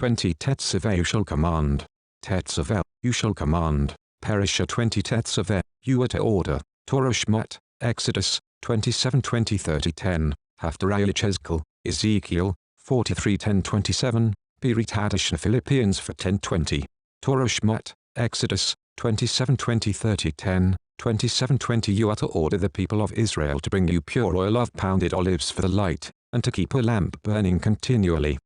20 Tetzaveh you shall command. Tetzaveh, you shall command. Parashah 20 Tetzaveh, you are to order. Torah Shmot, Exodus, 27 20 30 10, Haftarah Yechezk'el, Ezekiel, 43 10 27, Pirit Hadashah Philippians for 10 20. Torah Shmot, Exodus, 27 20 30 10, 27 20 You are to order the people of Israel to bring you pure oil of pounded olives for the light, and to keep a lamp burning continually.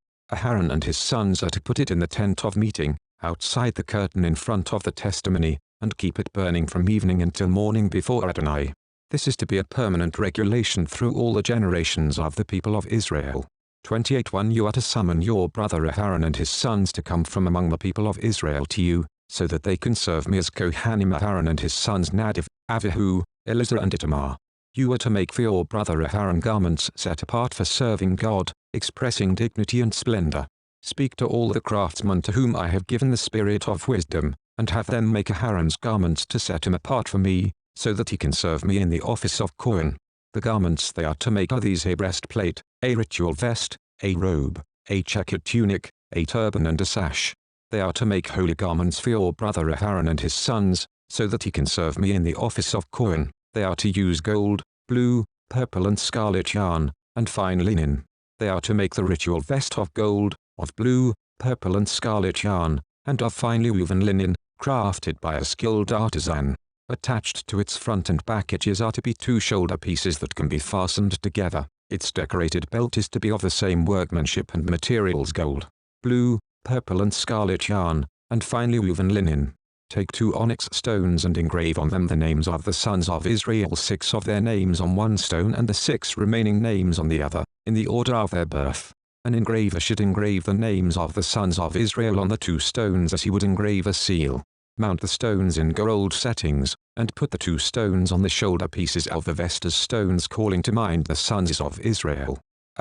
Aaron and his sons are to put it in the tent of meeting, outside the curtain in front of the testimony, and keep it burning from evening until morning before Adonai. This is to be a permanent regulation through all the generations of the people of Israel. 28 1 You are to summon your brother Aaron and his sons to come from among the people of Israel to you, so that they can serve me as Kohanim. Aaron and his sons Nadav, Avihu, Eleazar and Itamar. You are to make for your brother Aaron garments set apart for serving God, expressing dignity and splendor. Speak to all the craftsmen to whom I have given the spirit of wisdom, and have them make Aaron's garments to set him apart for me, so that he can serve me in the office of Kohen. The garments they are to make are these: a breastplate, a ritual vest, a robe, a checkered tunic, a turban and a sash. They are to make holy garments for your brother Aaron and his sons, so that he can serve me in the office of Kohen. They are to use gold, blue, purple and scarlet yarn, and fine linen. They are to make the ritual vest of gold, of blue, purple and scarlet yarn, and of finely woven linen, crafted by a skilled artisan. Attached to its front and back edges are to be 2 shoulder pieces that can be fastened together. Its decorated belt is to be of the same workmanship and materials: gold, blue, purple and scarlet yarn, and finely woven linen. Take 2 onyx stones and engrave on them the names of the sons of Israel, 6 of their names on one stone and the 6 remaining names on the other, in the order of their birth. An engraver should engrave the names of the sons of Israel on the 2 stones as he would engrave a seal. Mount the stones in gold settings, and put the 2 stones on the shoulder pieces of the vest as stones calling to mind the sons of Israel.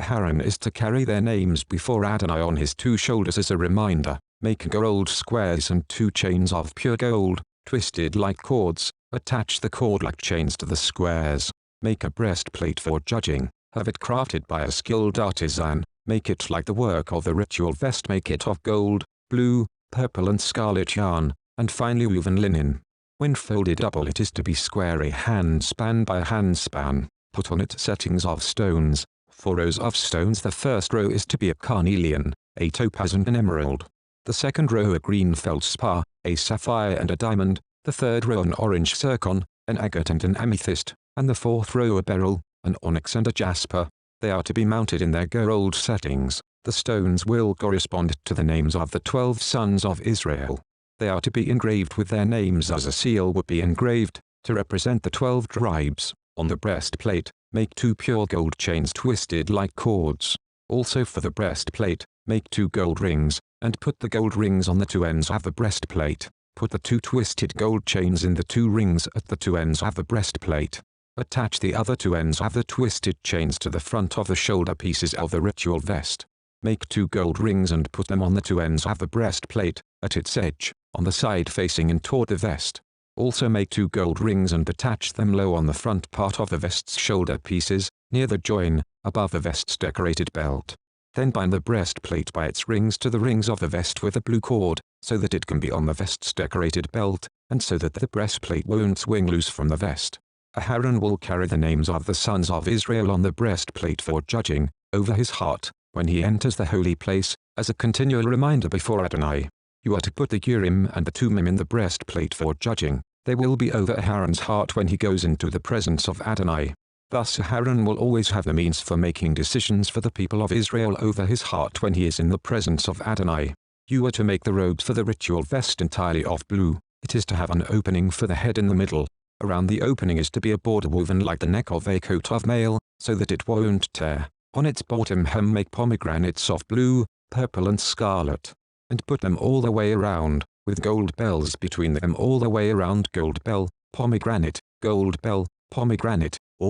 Aaron is to carry their names before Adonai on his 2 shoulders as a reminder. Make gold squares and 2 chains of pure gold, twisted like cords. Attach the cord like chains to the squares. Make a breastplate for judging. Have it crafted by a skilled artisan. Make it like the work of the ritual vest. Make it of gold, blue, purple and scarlet yarn, and finely woven linen. When folded double it is to be square, a handspan by a handspan. Put on it settings of stones, 4 rows of stones. The first row is to be a carnelian, a topaz and an emerald. The second row a green feldspar, a sapphire and a diamond. The third row an orange zircon, an agate and an amethyst. And the fourth row a beryl, an onyx and a jasper. They are to be mounted in their gold settings. The stones will correspond to the names of the 12 sons of Israel. They are to be engraved with their names as a seal would be engraved, to represent the 12 tribes. On the breastplate, make 2 pure gold chains twisted like cords. Also for the breastplate, make 2 gold rings, and put the gold rings on the 2 ends of the breastplate. Put the 2 twisted gold chains in the 2 rings at the 2 ends of the breastplate. Attach the other 2 ends of the twisted chains to the front of the shoulder pieces of the ritual vest. Make 2 gold rings and put them on the 2 ends of the breastplate, at its edge, on the side facing in toward the vest. Also make 2 gold rings and attach them low on the front part of the vest's shoulder pieces, near the join, above the vest's decorated belt. Then bind the breastplate by its rings to the rings of the vest with a blue cord, so that it can be on the vest's decorated belt, and so that the breastplate won't swing loose from the vest. Aaron will carry the names of the sons of Israel on the breastplate for judging, over his heart, when he enters the holy place, as a continual reminder before Adonai. You are to put the Urim and the Thummim in the breastplate for judging. They will be over Aaron's heart when he goes into the presence of Adonai. Thus Aaron will always have the means for making decisions for the people of Israel over his heart when he is in the presence of Adonai. You are to make the robes for the ritual vest entirely of blue. It is to have an opening for the head in the middle. Around the opening is to be a border woven like the neck of a coat of mail, so that it won't tear. On its bottom hem make pomegranates of blue, purple and scarlet, and put them all the way around, with gold bells between them all the way around. Gold bell, pomegranate, all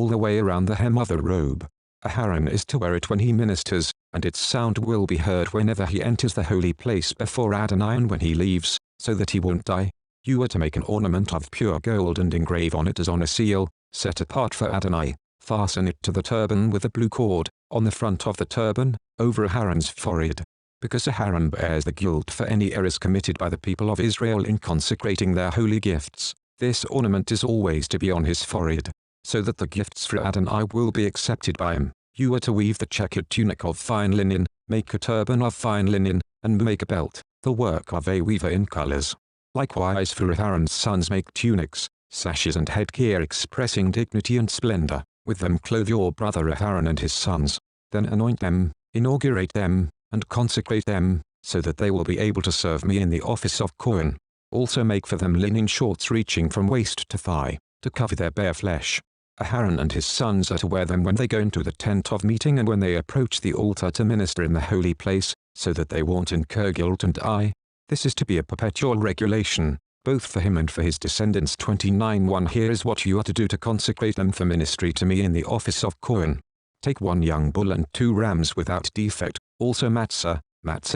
the way around the hem of the robe. Aaron is to wear it when he ministers, and its sound will be heard whenever he enters the holy place before Adonai and when he leaves, so that he won't die. You are to make an ornament of pure gold and engrave on it as on a seal, set apart for Adonai. Fasten it to the turban with a blue cord, on the front of the turban, over Aaron's forehead. because Aaron bears the guilt for any errors committed by the people of Israel in consecrating their holy gifts. This ornament is always to be on his forehead, so that the gifts for Adonai will be accepted by him. You are to weave the checkered tunic of fine linen, make a turban of fine linen, and make a belt, the work of a weaver in colors. Likewise for Aaron's sons make tunics, sashes and headgear expressing dignity and splendor. With them clothe your brother Aaron and his sons. Then anoint them, inaugurate them, and consecrate them, so that they will be able to serve me in the office of Kohen. Also make for them linen shorts reaching from waist to thigh, to cover their bare flesh. Aaron and his sons are to wear them when they go into the tent of meeting and when they approach the altar to minister in the holy place, so that they won't incur guilt and eye. This is to be a perpetual regulation, both for him and for his descendants. 29:1 Here is what you are to do to consecrate them for ministry to me in the office of Kohen. Take 1 young bull and 2 rams without defect, also matzah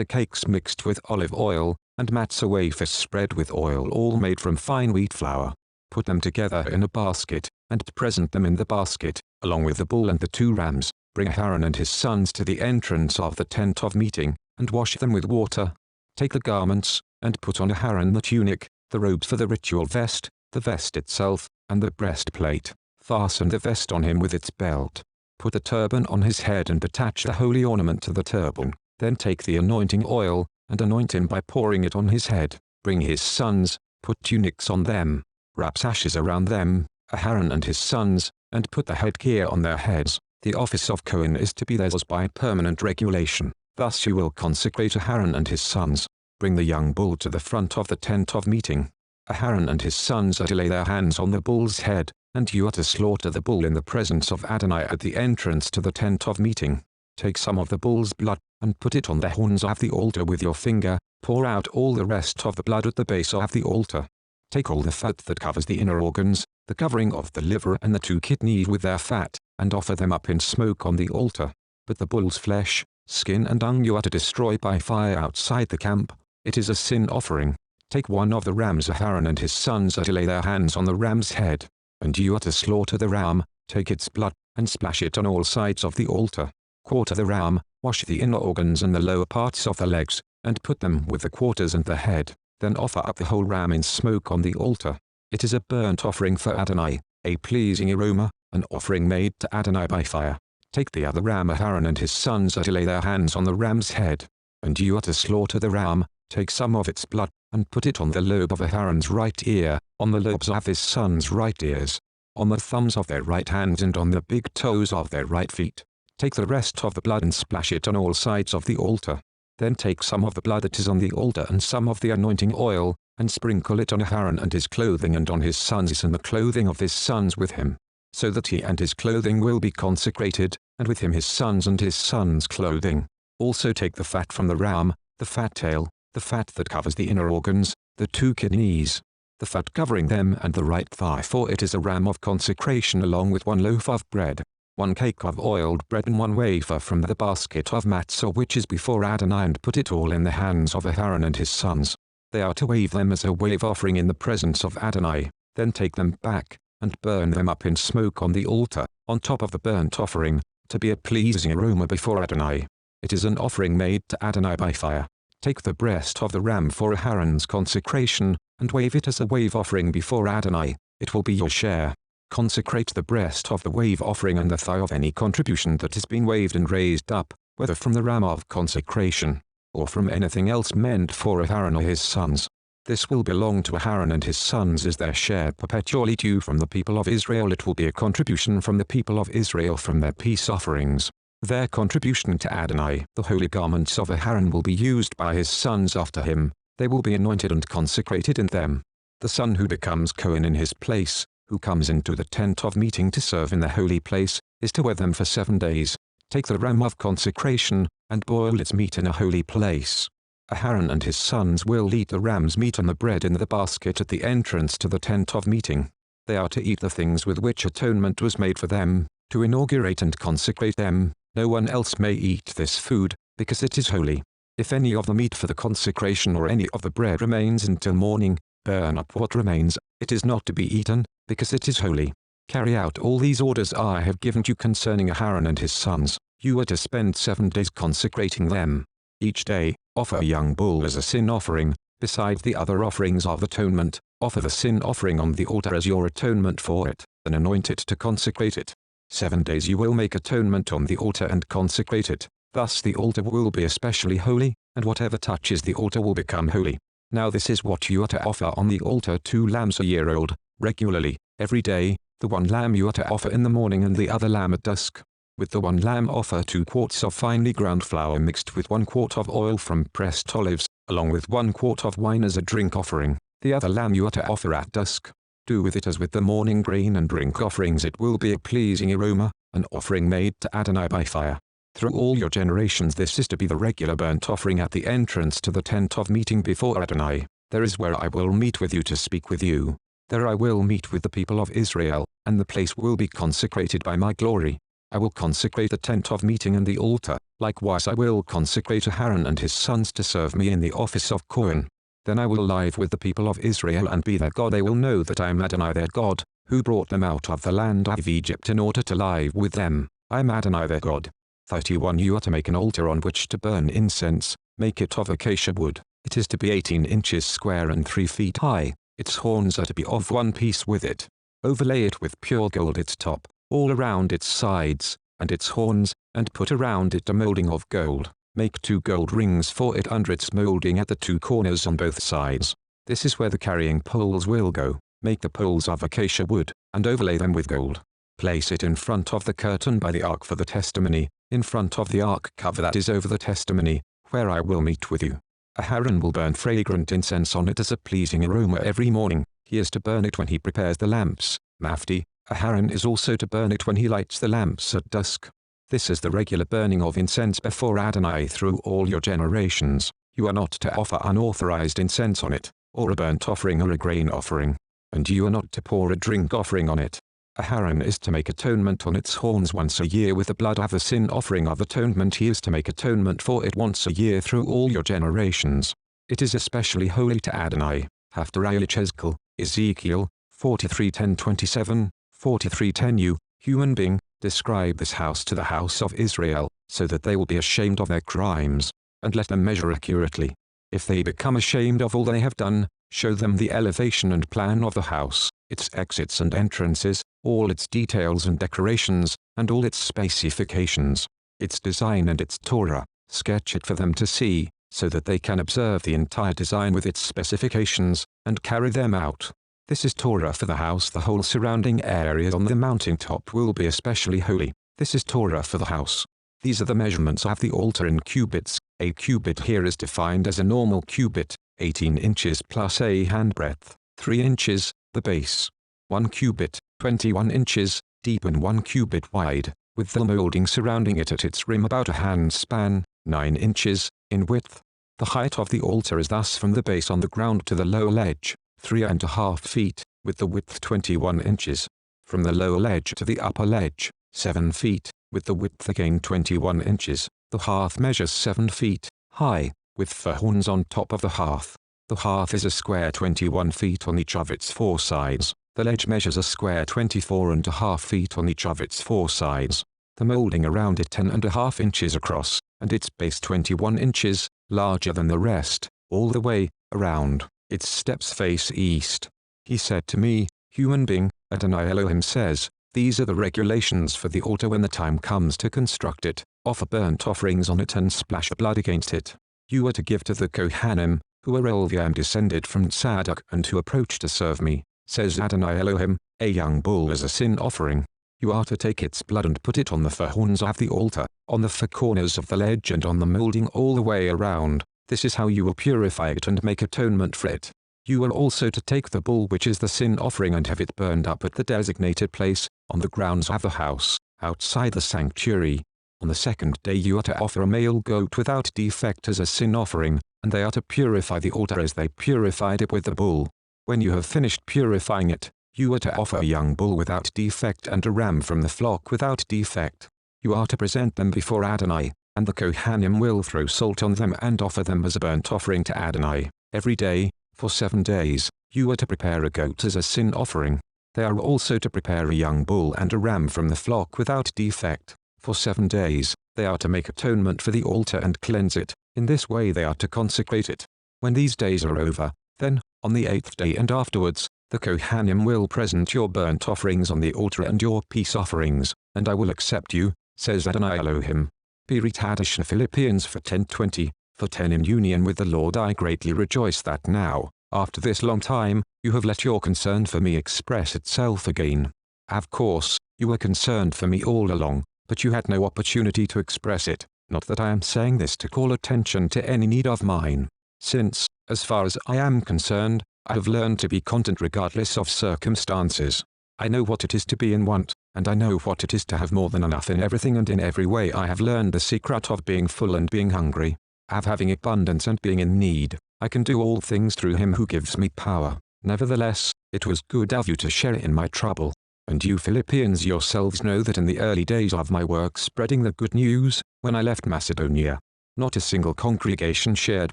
cakes mixed with olive oil, and matzah wafers spread with oil all made from fine wheat flour. Put them together in a basket, and present them in the basket, along with the bull and the 2 rams. Bring Aaron and his sons to the entrance of the tent of meeting, and wash them with water. Take the garments, and put on Aaron the tunic, the robes for the ritual vest, the vest itself, and the breastplate. Fasten the vest on him with its belt. Put the turban on his head and attach the holy ornament to the turban. Then take the anointing oil, and anoint him by pouring it on his head. Bring his sons, put tunics on them, wrap sashes around them, Aaron and his sons, and put the headgear on their heads. The office of Kohen is to be theirs by permanent regulation. Thus you will consecrate Aaron and his sons. Bring the young bull to the front of the tent of meeting. Aaron and his sons are to lay their hands on the bull's head, and you are to slaughter the bull in the presence of Adonai at the entrance to the tent of meeting. Take some of the bull's blood, and put it on the horns of the altar with your finger. Pour out all the rest of the blood at the base of the altar. Take all the fat that covers the inner organs, the covering of the liver and the 2 kidneys with their fat, and offer them up in smoke on the altar. But the bull's flesh, skin and dung you are to destroy by fire outside the camp. It is a sin offering. Take 1 of the rams. Aaron and his sons are to lay their hands on the ram's head, and you are to slaughter the ram, take its blood, and splash it on all sides of the altar. Quarter the ram, wash the inner organs and the lower parts of the legs, and put them with the quarters and the head. Then offer up the whole ram in smoke on the altar. It is a burnt offering for Adonai, a pleasing aroma, an offering made to Adonai by fire. Take the other ram. Aaron and his sons are to lay their hands on the ram's head, and you are to slaughter the ram. Take some of its blood, and put it on the lobe of Aaron's right ear, on the lobes of his sons' right ears, on the thumbs of their right hands and on the big toes of their right feet. Take the rest of the blood and splash it on all sides of the altar. Then take some of the blood that is on the altar and some of the anointing oil, and sprinkle it on Aaron and his clothing and on his sons and the clothing of his sons with him, so that he and his clothing will be consecrated, and with him his sons and his sons' clothing. Also take the fat from the ram, the fat tail, the fat that covers the inner organs, the 2 kidneys, the fat covering them and the right thigh, for it is a ram of consecration, along with 1 loaf of bread, 1 cake of oiled bread and 1 wafer from the basket of matzah which is before Adonai, and put it all in the hands of Aaron and his sons. They are to wave them as a wave offering in the presence of Adonai. Then take them back, and burn them up in smoke on the altar, on top of the burnt offering, to be a pleasing aroma before Adonai. It is an offering made to Adonai by fire. Take the breast of the ram for Aaron's consecration, and wave it as a wave offering before Adonai. It will be your share. Consecrate the breast of the wave offering and the thigh of any contribution that has been waved and raised up, whether from the ram of consecration, or from anything else meant for Aaron or his sons. This will belong to Aaron and his sons as their share perpetually due from the people of Israel. It will be a contribution from the people of Israel from their peace offerings. Their contribution to Adonai. The holy garments of Aaron will be used by his sons after him. They will be anointed and consecrated in them. The son who becomes Kohen in his place, who comes into the tent of meeting to serve in the holy place, is to wear them for 7 days. Take the ram of consecration, and boil its meat in a holy place. Aaron and his sons will eat the ram's meat and the bread in the basket at the entrance to the tent of meeting. They are to eat the things with which atonement was made for them, to inaugurate and consecrate them. No one else may eat this food, because it is holy. If any of the meat for the consecration or any of the bread remains until morning, burn up what remains. It is not to be eaten, because it is holy. Carry out all these orders I have given you concerning Aaron and his sons. You are to spend 7 days consecrating them. Each day, offer a young bull as a sin offering. Besides the other offerings of atonement, offer the sin offering on the altar as your atonement for it, and anoint it to consecrate it. 7 days you will make atonement on the altar and consecrate it. Thus the altar will be especially holy, and whatever touches the altar will become holy. Now this is what you are to offer on the altar: 2 lambs a year old, regularly, every day. The one lamb you are to offer in the morning and the other lamb at dusk. With the one lamb offer 2 quarts of finely ground flour mixed with 1 quart of oil from pressed olives, along with 1 quart of wine as a drink offering. The other lamb you are to offer at dusk. Do with it as with the morning grain and drink offerings. It will be a pleasing aroma, an offering made to Adonai by fire. Through all your generations this is to be the regular burnt offering at the entrance to the tent of meeting before Adonai. There is where I will meet with you to speak with you. There I will meet with the people of Israel, and the place will be consecrated by my glory. I will consecrate the tent of meeting and the altar. Likewise I will consecrate Aaron and his sons to serve me in the office of Kohen. Then I will live with the people of Israel and be their God. They will know that I am Adonai their God, who brought them out of the land of Egypt in order to live with them. I am Adonai their God. 31 You are to make an altar on which to burn incense. Make it of acacia wood. It is to be 18 inches square and 3 feet high. Its horns are to be of one piece with it. Overlay it with pure gold its top, all around its sides, and its horns, and put around it a molding of gold. Make 2 gold rings for it under its molding at the 2 corners on both sides. This is where the carrying poles will go. Make the poles of acacia wood, and overlay them with gold. Place it in front of the curtain by the ark for the testimony, in front of the ark cover that is over the testimony, where I will meet with you. Aaron will burn fragrant incense on it as a pleasing aroma every morning. He is to burn it when he prepares the lamps. Mafti, Aaron is also to burn it when he lights the lamps at dusk. This is the regular burning of incense before Adonai through all your generations. You are not to offer unauthorized incense on it, or a burnt offering or a grain offering. And you are not to pour a drink offering on it. Aaron is to make atonement on its horns once a year with the blood of a sin offering of atonement. He is to make atonement for it once a year through all your generations. It is especially holy to Adonai. Haftarah Yechezk'el, Ezekiel, 43:10-27, 43:10 You, human being, describe this house to the house of Israel, so that they will be ashamed of their crimes, and let them measure accurately. If they become ashamed of all they have done, show them the elevation and plan of the house, its exits and entrances, all its details and decorations, and all its specifications, its design and its Torah. Sketch it for them to see, so that they can observe the entire design with its specifications, and carry them out. This is Torah for the house. The whole surrounding area on the mountaintop will be especially holy. This is Torah for the house. These are the measurements of the altar in cubits. A cubit here is defined as a normal cubit, 18 inches plus a handbreadth, 3 inches, the base. 1 cubit, 21 inches, deep and 1 cubit wide, with the molding surrounding it at its rim about a hand span, 9 inches, in width. The height of the altar is thus from the base on the ground to the lower ledge, 3.5 feet, with the width 21 inches. From the lower ledge to the upper ledge, 7 feet, with the width again 21 inches. The hearth measures 7 feet high, with 4 horns on top of the hearth. The hearth is a square 21 feet on each of its 4 sides. The ledge measures a square 24.5 feet on each of its 4 sides. The molding around it 10.5 inches across, and its base 21 inches, larger than the rest, all the way around. Its steps face east. He said to me, human being, Adonai Elohim says, these are the regulations for the altar when the time comes to construct it. Offer burnt offerings on it and splash blood against it. You are to give to the Kohanim, who are Elviam descended from Tzadok and who approach to serve me, says Adonai Elohim, a young bull as a sin offering. You are to take its blood and put it on the 4 horns of the altar, on the 4 corners of the ledge and on the molding all the way around. This is how you will purify it and make atonement for it. You are also to take the bull which is the sin offering and have it burned up at the designated place, on the grounds of the house, outside the sanctuary. On the 2nd day you are to offer a male goat without defect as a sin offering, and they are to purify the altar as they purified it with the bull. When you have finished purifying it, you are to offer a young bull without defect and a ram from the flock without defect. You are to present them before Adonai, and the Kohanim will throw salt on them and offer them as a burnt offering to Adonai. Every day, for 7 days, you are to prepare a goat as a sin offering. They are also to prepare a young bull and a ram from the flock without defect. For 7 days, They are to make atonement for the altar and cleanse it. In this way they are to consecrate it. When these days are over, then, on the 8th day and afterwards, the Kohanim will present your burnt offerings on the altar and your peace offerings, and I will accept you, says Adonai Elohim. Pirit Hadashah Philippians 4:10-20. For 10 In union with the Lord I greatly rejoice that now, after this long time, you have let your concern for me express itself again. Of course, you were concerned for me all along, but you had no opportunity to express it. Not that I am saying this to call attention to any need of mine, since, as far as I am concerned, I have learned to be content regardless of circumstances. I know what it is to be in want, and I know what it is to have more than enough in everything and in every way. I have learned the secret of being full and being hungry, of having abundance and being in need. I can do all things through him who gives me power. Nevertheless, it was good of you to share in my trouble. And you Philippians yourselves know that in the early days of my work spreading the good news, when I left Macedonia, not a single congregation shared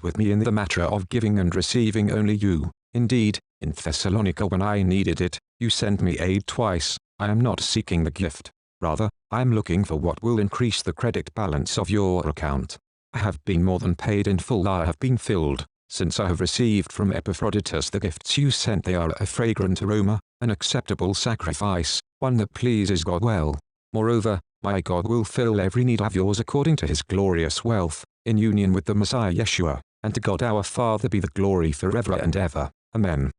with me in the matter of giving and receiving, only you. Indeed, in Thessalonica when I needed it, you sent me aid twice. I am not seeking the gift. Rather, I am looking for what will increase the credit balance of your account. I have been more than paid in full. I have been filled, since I have received from Epaphroditus the gifts you sent. They are a fragrant aroma, an acceptable sacrifice, one that pleases God well. Moreover, my God will fill every need of yours according to his glorious wealth, in union with the Messiah Yeshua, and to God our Father be the glory forever and ever. Amen.